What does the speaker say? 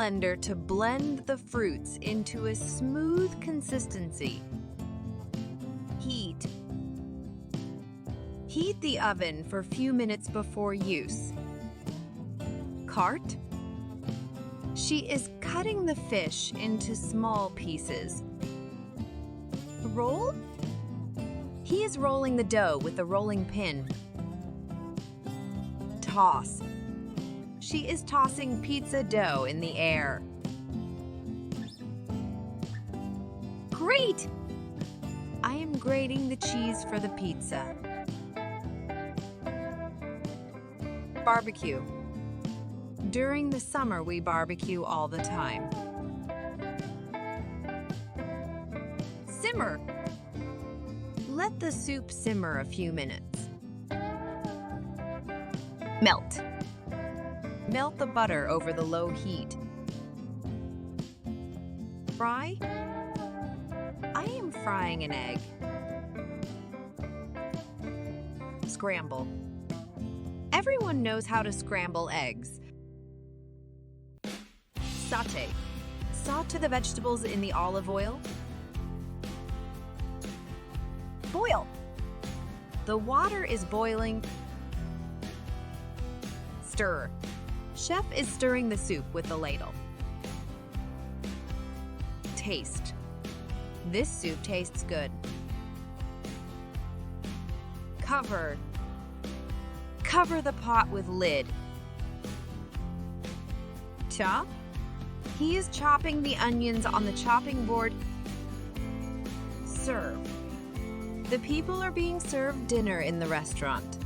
blender to blend the fruits into a smooth consistency. Heat. Heat the oven for a few minutes before use. Cart. She is cutting the fish into small pieces. Roll. He is rolling the dough with a rolling pin. Toss. She is tossing pizza dough in the air. Great! I am grating the cheese for the pizza. Barbecue. During the summer, we barbecue all the time. Simmer. Let the soup simmer a few minutes. Melt. Melt the butter over the low heat. Fry. I am frying an egg. Scramble. Everyone knows how to scramble eggs. Sauté. Saute the vegetables in the olive oil. Boil. The water is boiling. Stir. Chef is stirring the soup with the ladle. Taste. This soup tastes good. Cover. Cover the pot with lid. Chop. He is chopping the onions on the chopping board. Serve. The people are being served dinner in the restaurant.